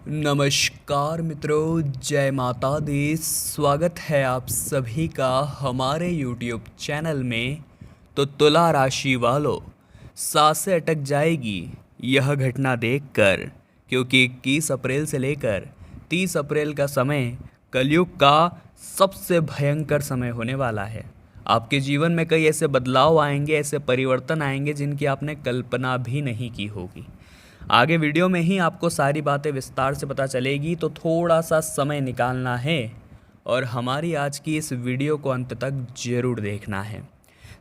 नमस्कार मित्रों, जय माता दी। स्वागत है आप सभी का हमारे YouTube चैनल में। तो तुला राशि वालों, सांसें अटक जाएगी यह घटना देखकर, क्योंकि 21 अप्रैल से लेकर 30 अप्रैल का समय कलयुग का सबसे भयंकर समय होने वाला है। आपके जीवन में कई ऐसे बदलाव आएंगे, ऐसे परिवर्तन आएंगे जिनकी आपने कल्पना भी नहीं की होगी। आगे वीडियो में ही आपको सारी बातें विस्तार से पता चलेगी, तो थोड़ा सा समय निकालना है और हमारी आज की इस वीडियो को अंत तक जरूर देखना है।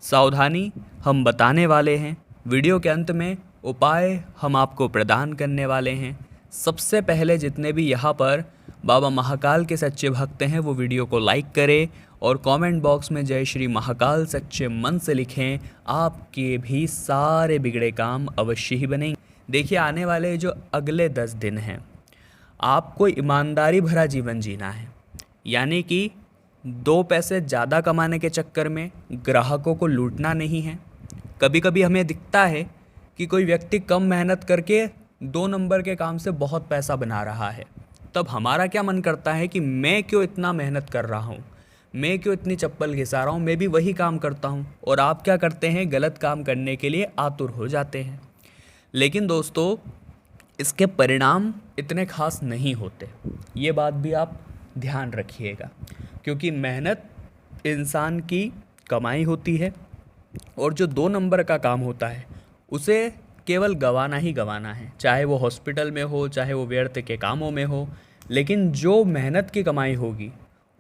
सावधानी हम बताने वाले हैं, वीडियो के अंत में उपाय हम आपको प्रदान करने वाले हैं। सबसे पहले जितने भी यहाँ पर बाबा महाकाल के सच्चे भक्त हैं वो वीडियो को लाइक करें और कमेंट बॉक्स में जय श्री महाकाल सच्चे मन से लिखें। आपके भी सारे बिगड़े काम अवश्य ही बनेंगे। देखिए, आने वाले जो अगले 10 दिन हैं, आपको ईमानदारी भरा जीवन जीना है। यानी कि 2 पैसे ज़्यादा कमाने के चक्कर में ग्राहकों को लूटना नहीं है। कभी कभी हमें दिखता है कि कोई व्यक्ति कम मेहनत करके 2 नंबर के काम से बहुत पैसा बना रहा है। तब हमारा क्या मन करता है कि मैं क्यों इतना मेहनत कर रहा हूँ, मैं क्यों इतनी चप्पल घिसा रहा हूँ, मैं भी वही काम करता हूँ। और आप क्या करते हैं, गलत काम करने के लिए आतुर हो जाते हैं। लेकिन दोस्तों, इसके परिणाम इतने खास नहीं होते, ये बात भी आप ध्यान रखिएगा। क्योंकि मेहनत इंसान की कमाई होती है और जो 2 नंबर का काम होता है उसे केवल गंवाना ही गंवाना है, चाहे वो हॉस्पिटल में हो, चाहे वो व्यर्थ के कामों में हो। लेकिन जो मेहनत की कमाई होगी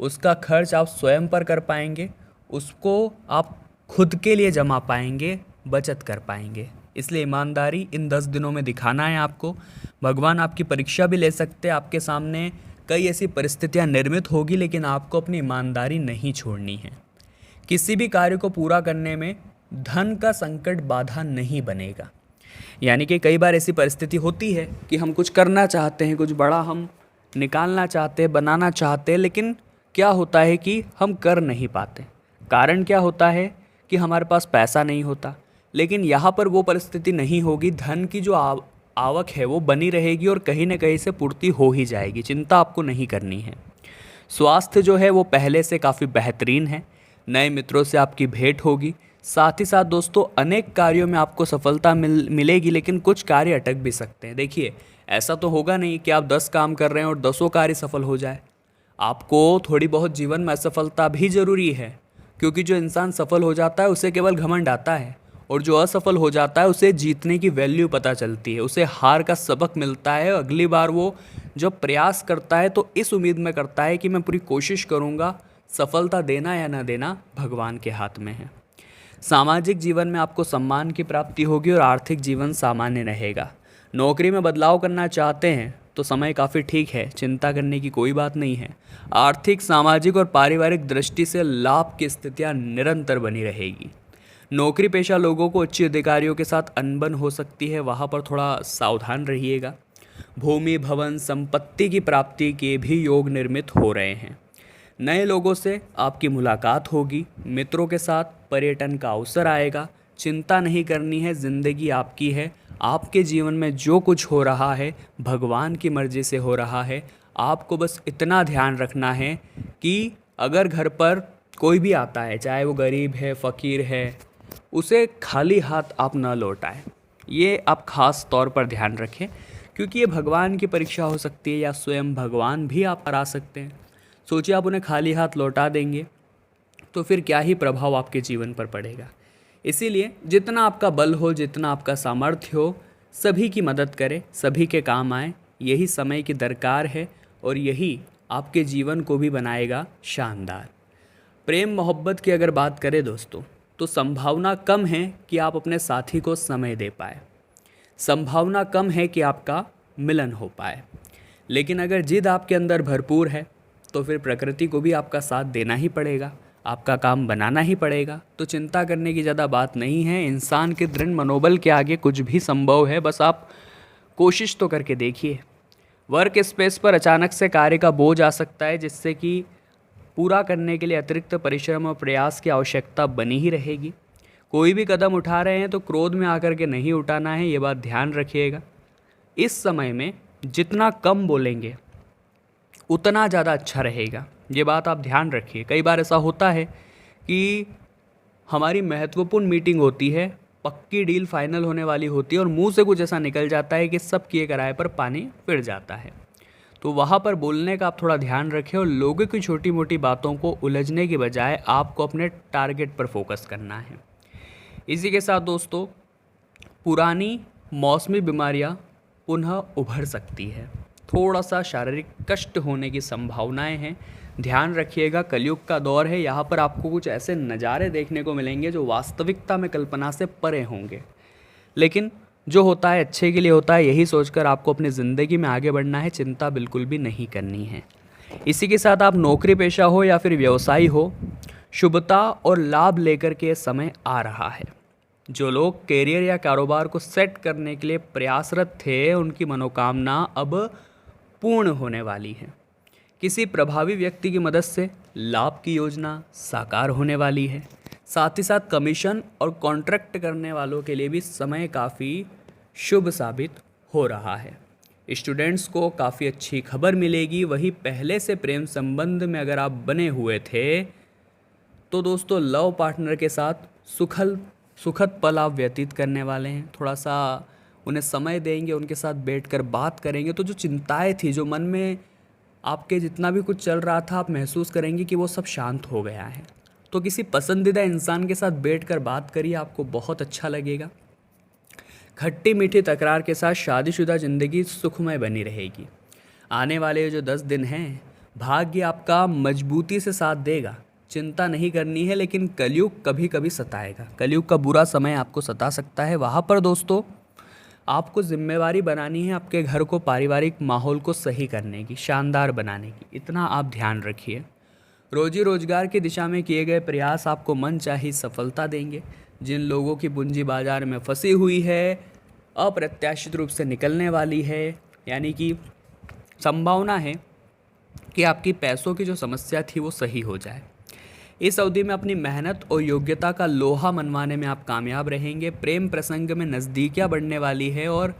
उसका खर्च आप स्वयं पर कर पाएंगे, उसको आप खुद के लिए जमा पाएंगे, बचत कर पाएंगे। इसलिए ईमानदारी इन 10 दिनों में दिखाना है आपको। भगवान आपकी परीक्षा भी ले सकते हैं। आपके सामने कई ऐसी परिस्थितियां निर्मित होगी, लेकिन आपको अपनी ईमानदारी नहीं छोड़नी है। किसी भी कार्य को पूरा करने में धन का संकट बाधा नहीं बनेगा। यानी कि कई बार ऐसी परिस्थिति होती है कि हम कुछ करना चाहते हैं, कुछ बड़ा हम निकालना चाहते हैं, बनाना चाहते हैं, लेकिन क्या होता है कि हम कर नहीं पाते। कारण क्या होता है कि हमारे पास पैसा नहीं होता। लेकिन यहाँ पर वो परिस्थिति नहीं होगी, धन की जो आवक है वो बनी रहेगी और कहीं ना कहीं से पूर्ति हो ही जाएगी। चिंता आपको नहीं करनी है। स्वास्थ्य जो है वो पहले से काफ़ी बेहतरीन है। नए मित्रों से आपकी भेंट होगी। साथ ही साथ दोस्तों, अनेक कार्यों में आपको सफलता मिलेगी, लेकिन कुछ कार्य अटक भी सकते हैं। देखिए, ऐसा तो होगा नहीं कि आप 10 काम कर रहे हैं और 10 कार्य सफल हो जाए। आपको थोड़ी बहुत जीवन में असफलता भी ज़रूरी है, क्योंकि जो इंसान सफल हो जाता है उसे केवल घमंड आता है, और जो असफल हो जाता है उसे जीतने की वैल्यू पता चलती है, उसे हार का सबक मिलता है। अगली बार वो जब प्रयास करता है तो इस उम्मीद में करता है कि मैं पूरी कोशिश करूँगा, सफलता देना या ना देना भगवान के हाथ में है। सामाजिक जीवन में आपको सम्मान की प्राप्ति होगी और आर्थिक जीवन सामान्य रहेगा। नौकरी में बदलाव करना चाहते हैं तो समय काफ़ी ठीक है, चिंता करने की कोई बात नहीं है। आर्थिक, सामाजिक और पारिवारिक दृष्टि से लाभ की स्थितियाँ निरंतर बनी रहेगी। नौकरी पेशा लोगों को उच्च अधिकारियों के साथ अनबन हो सकती है, वहाँ पर थोड़ा सावधान रहिएगा। भूमि, भवन, संपत्ति की प्राप्ति के भी योग निर्मित हो रहे हैं। नए लोगों से आपकी मुलाकात होगी। मित्रों के साथ पर्यटन का अवसर आएगा। चिंता नहीं करनी है, ज़िंदगी आपकी है। आपके जीवन में जो कुछ हो रहा है भगवान की मर्ज़ी से हो रहा है। आपको बस इतना ध्यान रखना है कि अगर घर पर कोई भी आता है, चाहे वो गरीब है, फ़कीर है, उसे खाली हाथ आप न लौटाएं। ये आप ख़ास तौर पर ध्यान रखें, क्योंकि ये भगवान की परीक्षा हो सकती है, या स्वयं भगवान भी आप पर आ सकते हैं। सोचिए, आप उन्हें खाली हाथ लौटा देंगे तो फिर क्या ही प्रभाव आपके जीवन पर पड़ेगा। इसीलिए जितना आपका बल हो, जितना आपका सामर्थ्य हो, सभी की मदद करें, सभी के काम आए। यही समय की दरकार है और यही आपके जीवन को भी बनाएगा शानदार। प्रेम मोहब्बत की अगर बात करें दोस्तों, तो संभावना कम है कि आप अपने साथी को समय दे पाए, संभावना कम है कि आपका मिलन हो पाए। लेकिन अगर जिद आपके अंदर भरपूर है तो फिर प्रकृति को भी आपका साथ देना ही पड़ेगा, आपका काम बनाना ही पड़ेगा। तो चिंता करने की ज़्यादा बात नहीं है। इंसान के दृढ़ मनोबल के आगे कुछ भी संभव है, बस आप कोशिश तो करके देखिए। वर्क स्पेस पर अचानक से कार्य का बोझ आ सकता है, जिससे कि पूरा करने के लिए अतिरिक्त परिश्रम और प्रयास की आवश्यकता बनी ही रहेगी। कोई भी कदम उठा रहे हैं तो क्रोध में आकर के नहीं उठाना है, ये बात ध्यान रखिएगा। इस समय में जितना कम बोलेंगे उतना ज़्यादा अच्छा रहेगा। ये बात आप ध्यान रखिए। कई बार ऐसा होता है कि हमारी महत्वपूर्ण मीटिंग होती है, पक्की डील फाइनल होने वाली होती है और मुंह से कुछ ऐसा निकल जाता है कि सब किए कराए पर पानी फिर जाता है। तो वहाँ पर बोलने का आप थोड़ा ध्यान रखें और लोगों की छोटी मोटी बातों को उलझने की बजाय आपको अपने टारगेट पर फोकस करना है। इसी के साथ दोस्तों, पुरानी मौसमी बीमारियां पुनः उभर सकती है। थोड़ा सा शारीरिक कष्ट होने की संभावनाएं हैं। ध्यान रखिएगा, कलयुग का दौर है। यहाँ पर आपको कुछ ऐसे नज़ारे देखने को मिलेंगे जो वास्तविकता में कल्पना से परे होंगे, लेकिन जो होता है अच्छे के लिए होता है, यही सोचकर आपको अपनी ज़िंदगी में आगे बढ़ना है। चिंता बिल्कुल भी नहीं करनी है। इसी के साथ आप नौकरी पेशा हो या फिर व्यवसायी हो, शुभता और लाभ लेकर के समय आ रहा है। जो लोग कैरियर या कारोबार को सेट करने के लिए प्रयासरत थे, उनकी मनोकामना अब पूर्ण होने वाली है। किसी प्रभावी व्यक्ति की मदद से लाभ की योजना साकार होने वाली है। साथ ही साथ कमीशन और कॉन्ट्रैक्ट करने वालों के लिए भी समय काफ़ी शुभ साबित हो रहा है। स्टूडेंट्स को काफ़ी अच्छी खबर मिलेगी। वही पहले से प्रेम संबंध में अगर आप बने हुए थे तो दोस्तों लव पार्टनर के साथ सुखद पल आप व्यतीत करने वाले हैं। थोड़ा सा उन्हें समय देंगे, उनके साथ बैठकर बात करेंगे तो जो चिंताएं थी, जो मन में आपके जितना भी कुछ चल रहा था, आप महसूस करेंगे कि वो सब शांत हो गया है। तो किसी पसंदीदा इंसान के साथ बैठकर बात करिए, आपको बहुत अच्छा लगेगा। खट्टी मीठी तकरार के साथ शादीशुदा ज़िंदगी सुखमय बनी रहेगी। आने वाले जो 10 दिन हैं, भाग्य आपका मजबूती से साथ देगा। चिंता नहीं करनी है, लेकिन कलयुग कभी कभी सताएगा। कलयुग का बुरा समय आपको सता सकता है। वहाँ पर दोस्तों आपको जिम्मेवारी बनानी है आपके घर को, पारिवारिक माहौल को सही करने की, शानदार बनाने की। इतना आप ध्यान रखिए। रोजी रोजगार की दिशा में किए गए प्रयास आपको मनचाही सफलता देंगे। जिन लोगों की पूंजी बाजार में फंसी हुई है, अप्रत्याशित रूप से निकलने वाली है, यानी कि संभावना है कि आपकी पैसों की जो समस्या थी वो सही हो जाए। इस अवधि में अपनी मेहनत और योग्यता का लोहा मनवाने में आप कामयाब रहेंगे। प्रेम प्रसंग में नज़दीकियाँ बढ़ने वाली है और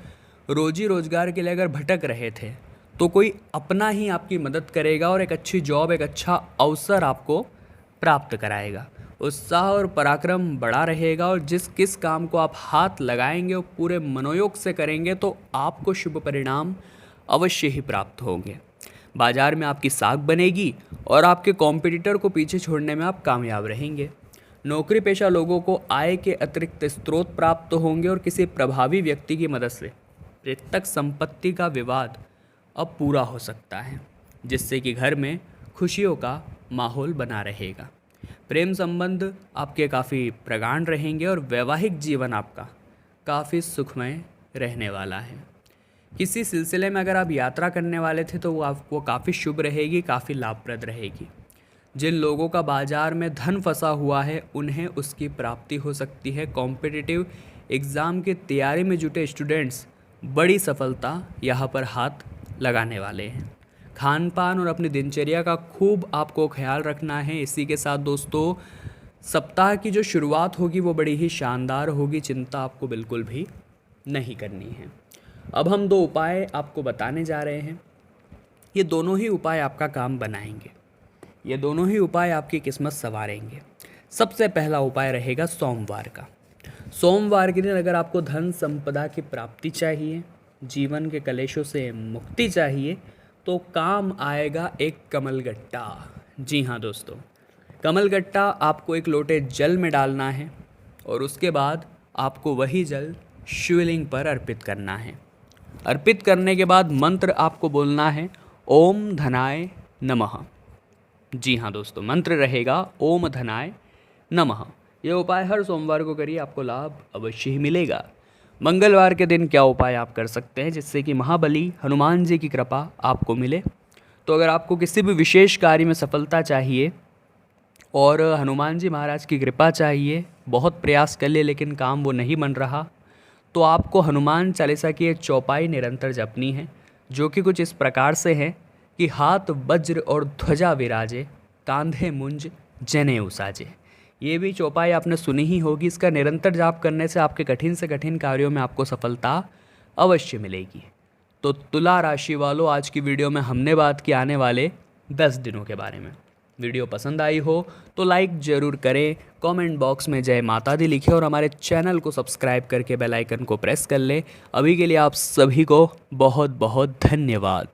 रोजी रोजगार के लिए अगर भटक रहे थे तो कोई अपना ही आपकी मदद करेगा और एक अच्छी जॉब, एक अच्छा अवसर आपको प्राप्त कराएगा। उत्साह और पराक्रम बढ़ा रहेगा और जिस किस काम को आप हाथ लगाएंगे वो पूरे मनोयोग से करेंगे तो आपको शुभ परिणाम अवश्य ही प्राप्त होंगे। बाजार में आपकी साख बनेगी और आपके कॉम्पिटिटर को पीछे छोड़ने में आप कामयाब रहेंगे। नौकरी पेशा लोगों को आय के अतिरिक्त स्रोत प्राप्त होंगे और किसी प्रभावी व्यक्ति की मदद से ऋतक संपत्ति का विवाद अब पूरा हो सकता है, जिससे कि घर में खुशियों का माहौल बना रहेगा। प्रेम संबंध आपके काफ़ी प्रगाढ़ रहेंगे और वैवाहिक जीवन आपका काफ़ी सुखमय रहने वाला है। किसी सिलसिले में अगर आप यात्रा करने वाले थे तो वो आपको काफ़ी शुभ रहेगी, काफ़ी लाभप्रद रहेगी। जिन लोगों का बाजार में धन फंसा हुआ है उन्हें उसकी प्राप्ति हो सकती है। कॉम्पिटिटिव एग्ज़ाम की तैयारी में जुटे स्टूडेंट्स बड़ी सफलता यहाँ पर हाथ लगाने वाले हैं। खान पान और अपनी दिनचर्या का खूब आपको ख्याल रखना है। इसी के साथ दोस्तों सप्ताह की जो शुरुआत होगी वो बड़ी ही शानदार होगी। चिंता आपको बिल्कुल भी नहीं करनी है। अब हम 2 उपाय आपको बताने जा रहे हैं। ये दोनों ही उपाय आपका काम बनाएंगे, ये दोनों ही उपाय आपकी किस्मत संवारेंगे। सबसे पहला उपाय रहेगा सोमवार का। सोमवार के दिन अगर आपको धन संपदा की प्राप्ति चाहिए, जीवन के कलेशों से मुक्ति चाहिए, तो काम आएगा एक कमलगट्टा। जी हाँ दोस्तों, कमलगट्टा आपको एक लोटे जल में डालना है और उसके बाद आपको वही जल शिवलिंग पर अर्पित करना है। अर्पित करने के बाद मंत्र आपको बोलना है ओम धनाय नमः। जी हाँ दोस्तों, मंत्र रहेगा ओम धनाय नमः। यह उपाय हर सोमवार को करिए, आपको लाभ अवश्य ही मिलेगा। मंगलवार के दिन क्या उपाय आप कर सकते हैं जिससे कि महाबली हनुमान जी की कृपा आपको मिले? तो अगर आपको किसी भी विशेष कार्य में सफलता चाहिए और हनुमान जी महाराज की कृपा चाहिए, बहुत प्रयास कर लिए लेकिन काम वो नहीं बन रहा, तो आपको हनुमान चालीसा की एक चौपाई निरंतर जपनी है, जो कि कुछ इस प्रकार से है कि हाथ वज्र और ध्वजा विराजे, कांधे मुंज जनेऊ साजे। ये भी चौपाई आपने सुनी ही होगी। इसका निरंतर जाप करने से आपके कठिन से कठिन कार्यों में आपको सफलता अवश्य मिलेगी। तो तुला राशि वालों, आज की वीडियो में हमने बात की आने वाले 10 दिनों के बारे में। वीडियो पसंद आई हो तो लाइक ज़रूर करें, कमेंट बॉक्स में जय माता दी लिखें और हमारे चैनल को सब्सक्राइब करके बेल आइकन को प्रेस कर लें। अभी के लिए आप सभी को बहुत बहुत धन्यवाद।